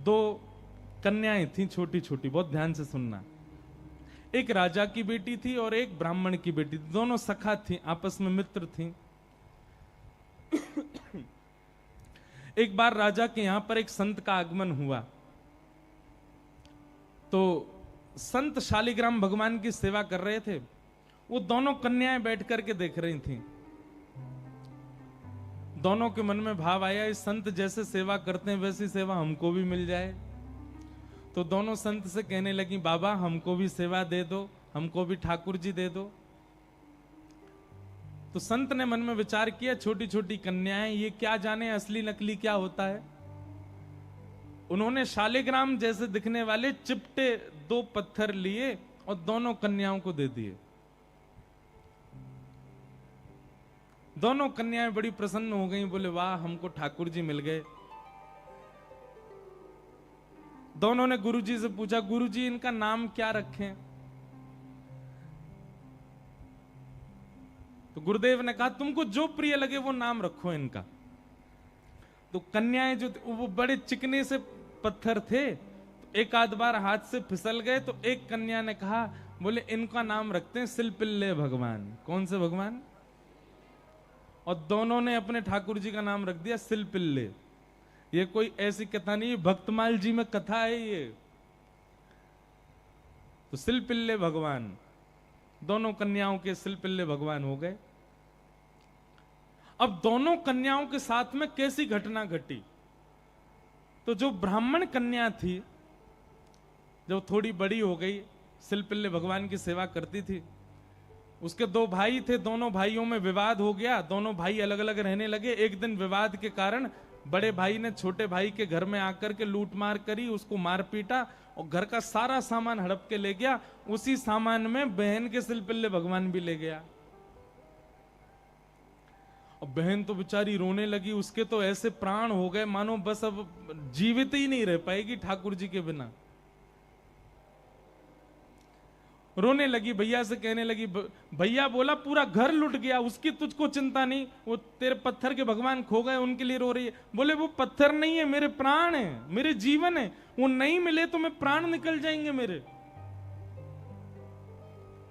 दो कन्याएं थीं छोटी छोटी, बहुत ध्यान से सुनना। एक राजा की बेटी थी और एक ब्राह्मण की बेटी थी, दोनों सखा थीं, आपस में मित्र थीं। एक बार राजा के यहां पर एक संत का आगमन हुआ, तो संत शालिग्राम भगवान की सेवा कर रहे थे। वो दोनों कन्याएं बैठ करके देख रही थीं। दोनों के मन में भाव आया, इस संत जैसे सेवा करते हैं वैसी सेवा हमको भी मिल जाए। तो दोनों संत से कहने लगी, बाबा हमको भी सेवा दे दो, हमको भी ठाकुर जी दे दो। तो संत ने मन में विचार किया, छोटी छोटी कन्याएं, ये क्या जाने असली नकली क्या होता है। उन्होंने शालिग्राम जैसे दिखने वाले चिपटे 2 पत्थर लिए और दोनों कन्याओं को दे दिए। दोनों कन्याएं बड़ी प्रसन्न हो गईं, बोले वाह हमको ठाकुर जी मिल गए। दोनों ने गुरुजी से पूछा, गुरुजी इनका नाम क्या रखें? तो गुरुदेव ने कहा, तुमको जो प्रिय लगे वो नाम रखो इनका। तो कन्याएं जो वो बड़े चिकने से पत्थर थे, तो एक आध बार हाथ से फिसल गए। तो एक कन्या ने कहा, बोले इनका नाम रखते हैं सिलपिल्ले भगवान। कौन से भगवान? और दोनों ने अपने ठाकुर जी का नाम रख दिया सिलपिल्ले। ये कोई ऐसी कथा नहीं, भक्तमाल जी में कथा है ये। तो सिलपिल्ले भगवान, दोनों कन्याओं के सिलपिल्ले भगवान हो गए। अब दोनों कन्याओं के साथ में कैसी घटना घटी? तो जो ब्राह्मण कन्या थी, जो थोड़ी बड़ी हो गई, सिलपिल्ले भगवान की सेवा करती थी, उसके 2 भाई थे, दोनों भाइयों में विवाद हो गया, दोनों भाई अलग अलग रहने लगे। एक दिन विवाद के कारण बड़े भाई ने छोटे भाई के घर में आकर के लूट मार करी, उसको मार पीटा और घर का सारा सामान हड़प के ले गया। उसी सामान में बहन के सिलपिल्ले भगवान भी ले गया। और बहन तो बेचारी रोने लगी, उसके तो ऐसे प्राण हो गए मानो बस अब जीवित ही नहीं रह पाएगी ठाकुर जी के बिना। रोने लगी, भैया से कहने लगी, भैया बोला पूरा घर लुट गया, उसकी तुझको चिंता नहीं, वो तेरे पत्थर के भगवान खो गए उनके लिए रो रही है। बोले वो पत्थर नहीं है, मेरे प्राण है, मेरे जीवन है, वो नहीं मिले तो मैं प्राण निकल जाएंगे मेरे।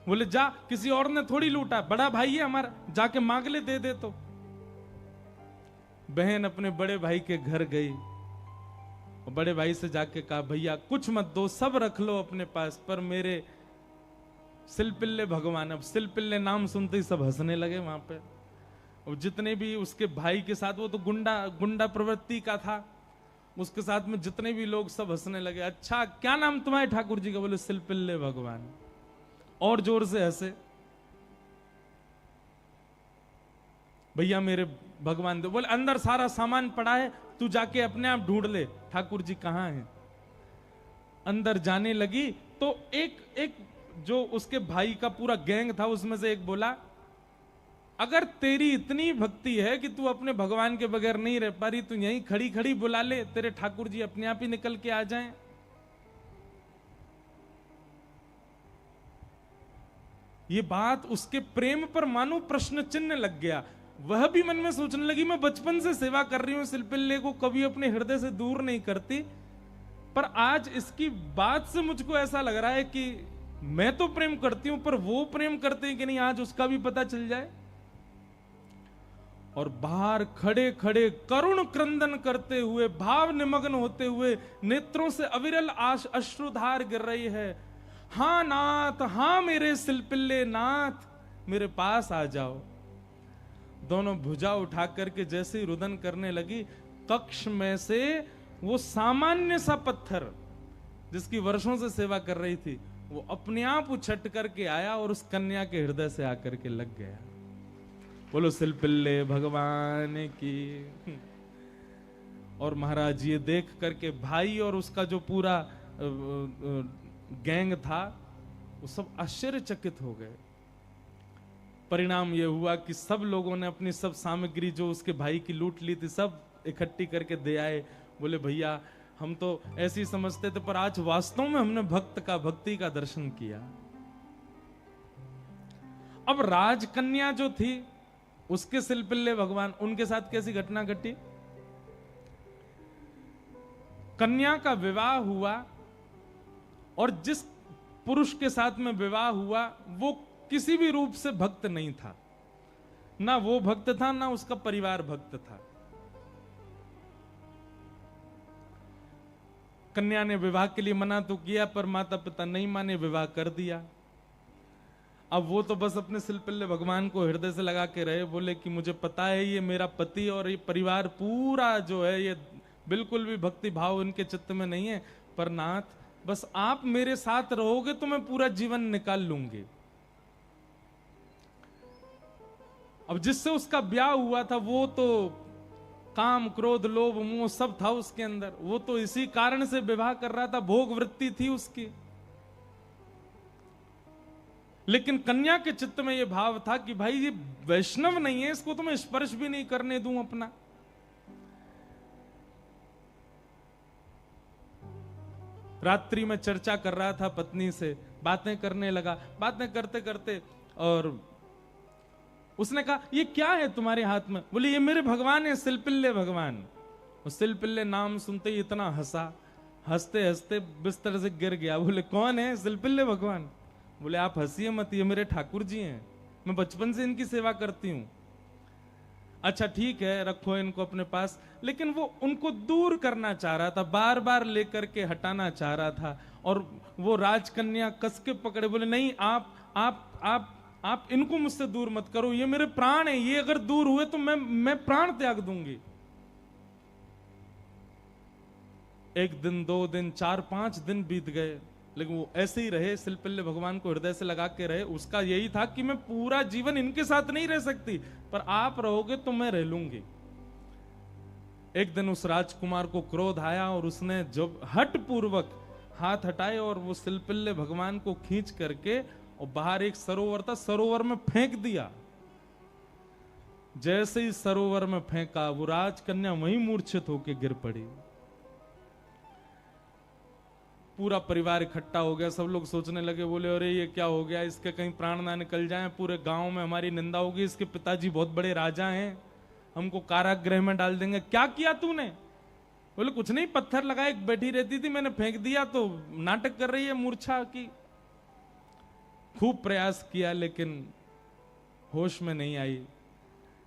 बोले जा, किसी और ने थोड़ी लूटा, बड़ा भाई है हमारा, जाके मांग ले, दे दे। तो बहन अपने बड़े भाई के घर गई और बड़े भाई से जाके कहा, भैया कुछ मत दो, सब रख लो अपने पास, पर मेरे सिलपिल्ले भगवान। अब सिलपिल्ले नाम सुनते ही सब हंसने लगे वहां पे। और जितने भी उसके भाई के साथ, वो तो गुंडा प्रवृत्ति का था, उसके साथ में जितने भी लोग सब हंसने लगे। अच्छा क्या नाम तुम्हारे ठाकुर जी का? बोले सिलपिल्ले भगवान। और जोर से हंसे। भैया मेरे भगवान दे। बोले अंदर सारा सामान पड़ा है, तू जाके अपने आप ढूंढ ले ठाकुर जी कहां हैं। अंदर जाने लगी तो एक जो उसके भाई का पूरा गैंग था, उसमें से एक बोला, अगर तेरी इतनी भक्ति है कि तू अपने भगवान के बगैर नहीं रह पा रही, तू यहीं खड़ी खड़ी बुला ले, तेरे ठाकुर जी अपने आप ही निकल के आ जाएं। ये बात उसके प्रेम पर मानो प्रश्न चिन्ह लग गया। वह भी मन में सोचने लगी, मैं बचपन से सेवा कर रही हूं, सिलपिल्ले को कभी अपने हृदय से दूर नहीं करती, पर आज इसकी बात से मुझको ऐसा लग रहा है कि मैं तो प्रेम करती हूं, पर वो प्रेम करते हैं कि नहीं, आज उसका भी पता चल जाए। और बाहर खड़े खड़े करुण क्रंदन करते हुए, भाव निमग्न होते हुए, नेत्रों से अविरल अश्रुधार गिर रही है। हां नाथ, हां मेरे सिलपिल्ले नाथ, मेरे पास आ जाओ। दोनों भुजा उठा करके जैसे ही रुदन करने लगी, कक्ष में से वो सामान्य सा पत्थर जिसकी वर्षों से सेवा कर रही थी, वो अपने आप उछट करके आया और उस कन्या के हृदय से आकर के लग गया। बोलो सिलपिल्ले भगवान की। और महाराज ये देख करके भाई और उसका जो पूरा गैंग था, वो सब आश्चर्यचकित हो गए। परिणाम यह हुआ कि सब लोगों ने अपनी सब सामग्री जो उसके भाई की लूट ली थी, सब इकट्ठी करके दे आए। बोले भैया हम तो ऐसे ही समझते थे, पर आज वास्तव में हमने भक्ति का दर्शन किया। अब राजकन्या जो थी, उसके सिलपिल्ले भगवान, उनके साथ कैसी घटना घटी? कन्या का विवाह हुआ और जिस पुरुष के साथ में विवाह हुआ वो किसी भी रूप से भक्त नहीं था, ना वो भक्त था ना उसका परिवार भक्त था। कन्या ने विवाह के लिए मना तो किया पर माता पिता नहीं माने, विवाह कर दिया। अब वो तो बस अपने सिलपिल्ले भगवान को हृदय से लगा के रहे, बोले कि मुझे पता है ये मेरा पति और ये परिवार पूरा जो है ये बिल्कुल भी भक्ति भाव इनके चित्त में नहीं है, पर नाथ बस आप मेरे साथ रहोगे तो मैं पूरा जीवन निकाल लूंगी। अब जिससे उसका ब्याह हुआ था वो तो काम क्रोध लोभ मोह सब था उसके अंदर, वो तो इसी कारण से विवाह कर रहा था, भोग वृत्ति थी उसकी। लेकिन कन्या के चित्त में ये भाव था कि भाई ये वैष्णव नहीं है, इसको तो मैं स्पर्श भी नहीं करने दूं अपना। रात्रि में चर्चा कर रहा था पत्नी से, बातें करने लगा, बातें करते करते और उसने कहा ये क्या है तुम्हारे हाथ में? बोले ये मेरे भगवान है, सिलपिल्ले भगवान। सिलपिल्ले नाम सुनते ही इतना हंसा, हंसते हंसते बिस्तर से गिर गया। बोले कौन है? सिलपिल्ले भगवान। बोले आप हंसिए मत, ये मेरे ठाकुर जी हैं, मैं बचपन से इनकी सेवा करती हूं। अच्छा ठीक है, रखो इनको अपने पास। लेकिन वो उनको दूर करना चाह रहा था, बार बार लेकर के हटाना चाह रहा था। और वो राजकन्या कस के पकड़े, बोले नहीं आप इनको मुझसे दूर मत करो, ये मेरे प्राण है, ये अगर दूर हुए तो मैं प्राण त्याग दूंगी। 1 दिन 2 दिन 4-5 दिन बीत गए, लेकिन वो ऐसे ही रहे, सिलपिल्ले भगवान को हृदय से लगा के रहे। उसका यही था कि मैं पूरा जीवन इनके साथ नहीं रह सकती, पर आप रहोगे तो मैं रह लूंगी। एक दिन उस राजकुमार को क्रोध आया और उसने जब हट पूर्वक हाथ हटाए और वो सिलपिल्ले भगवान को खींच करके और बाहर एक सरोवर था, सरोवर में फेंक दिया। जैसे ही सरोवर में फेंका वो राजकन्या वहीं मूर्छित होकर गिर पड़ी। पूरा परिवार इकट्ठा हो गया, सब लोग सोचने लगे, बोले अरे ये क्या हो गया, इसके कहीं प्राण ना निकल जाएं, पूरे गांव में हमारी निंदा होगी, इसके पिताजी बहुत बड़े राजा हैं, हमको कारागृह में डाल देंगे। क्या किया तूने? बोले कुछ नहीं, पत्थर लगाए, बैठी रहती थी, मैंने फेंक दिया तो नाटक कर रही है मूर्छा की। खूब प्रयास किया लेकिन होश में नहीं आई।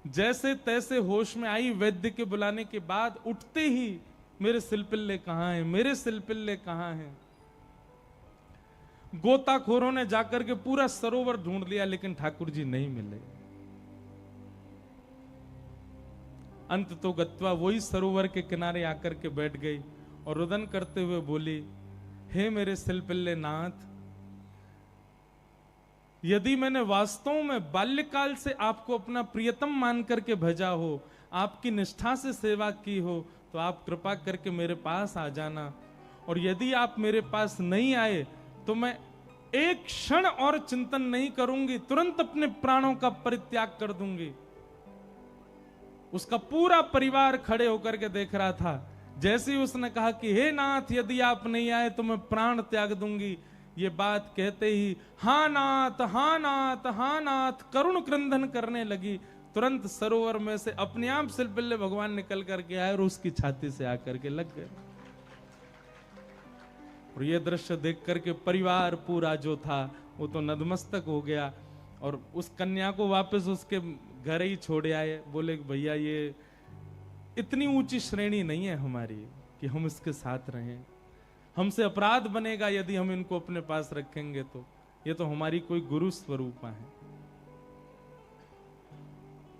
जैसे तैसे होश में आई, वैद्य के बुलाने के बाद उठते ही मेरे सिलपिल्ले कहां हैं, मेरे सिलपिल्ले कहां हैं। गोताखोरों ने जाकर के पूरा सरोवर ढूंढ लिया लेकिन ठाकुर जी नहीं मिले। अंत तो गत्वा वही सरोवर के किनारे आकर के बैठ गई और रुदन करते हुए बोली, हे मेरे सिलपिल्ले नाथ, यदि मैंने वास्तव में बाल्यकाल से आपको अपना प्रियतम मान करके भेजा हो, आपकी निष्ठा से सेवा की हो, तो आप कृपा करके मेरे पास आ जाना। और यदि आप मेरे पास नहीं आए तो मैं एक क्षण और चिंतन नहीं करूंगी, तुरंत अपने प्राणों का परित्याग कर दूंगी। उसका पूरा परिवार खड़े होकर के देख रहा था। जैसे ही उसने कहा कि हे नाथ, यदि आप नहीं आए तो मैं प्राण त्याग दूंगी, ये बात कहते ही हाँ नाथ, हाँ नाथ, हाँ नाथ करुण क्रंदन करने लगी। तुरंत सरोवर में से अपने आप सिलपिल्ले भगवान निकल करके आए और उसकी छाती से आकर के लग गए। और ये दृश्य देख करके परिवार पूरा जो था वो तो नतमस्तक हो गया और उस कन्या को वापस उसके घर ही छोड़ आए। बोले भैया ये इतनी ऊंची श्रेणी नहीं है हमारी कि हम इसके साथ रहें, हमसे अपराध बनेगा यदि हम इनको अपने पास रखेंगे। तो ये तो हमारी कोई गुरु स्वरूपा है।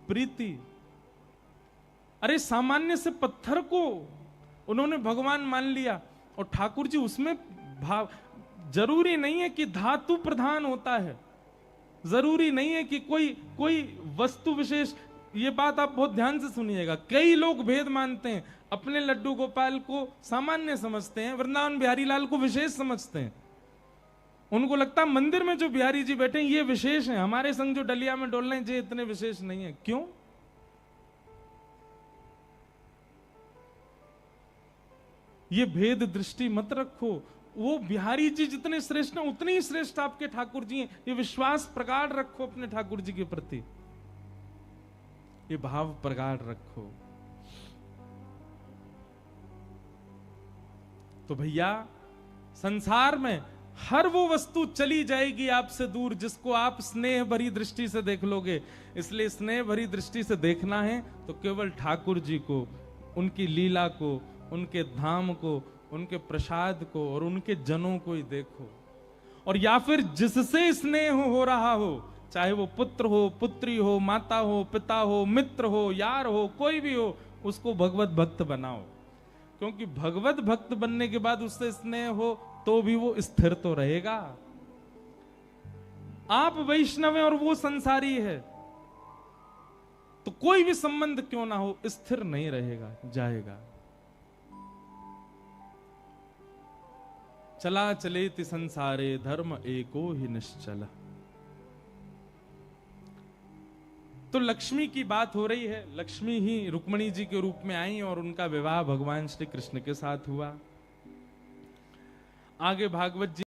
प्रीति, अरे सामान्य से पत्थर को उन्होंने भगवान मान लिया और ठाकुर जी उसमें भाव। जरूरी नहीं है कि धातु प्रधान होता है, जरूरी नहीं है कि कोई वस्तु विशेष। ये बात आप बहुत ध्यान से सुनिएगा। कई लोग भेद मानते हैं, अपने लड्डू गोपाल को सामान्य समझते हैं, वृंदावन बिहारी लाल को विशेष समझते हैं। उनको लगता है मंदिर में जो बिहारी जी बैठे हैं ये विशेष हैं, हमारे संग जो डलिया में डोल रहे हैं ये इतने विशेष नहीं है। क्यों? ये भेद दृष्टि मत रखो। वो बिहारी जी जितने श्रेष्ठ हैं उतने ही श्रेष्ठ आपके ठाकुर जी हैं। ये विश्वास प्रगाढ़ रखो अपने ठाकुर जी के प्रति, ये भाव प्रगाढ़ रखो। तो भैया संसार में हर वो वस्तु चली जाएगी आपसे दूर जिसको आप स्नेह भरी दृष्टि से देख लोगे। इसलिए स्नेह भरी दृष्टि से देखना है तो केवल ठाकुर जी को, उनकी लीला को, उनके धाम को, उनके प्रसाद को और उनके जनों को ही देखो। और या फिर जिससे स्नेह हो रहा हो, चाहे वो पुत्र हो, पुत्री हो, माता हो, पिता हो, मित्र हो, यार हो, कोई भी हो, उसको भगवत भक्त बनाओ। क्योंकि भगवत भक्त बनने के बाद उससे स्नेह हो तो भी वो स्थिर तो रहेगा। आप वैष्णव हैं और वो संसारी है, तो कोई भी संबंध क्यों ना हो स्थिर नहीं रहेगा, जाएगा। चला चलेति संसारे धर्म एको ही निश्चल। तो लक्ष्मी की बात हो रही है। लक्ष्मी ही रुक्मिणी जी के रूप में आई और उनका विवाह भगवान श्री कृष्ण के साथ हुआ। आगे भागवत जी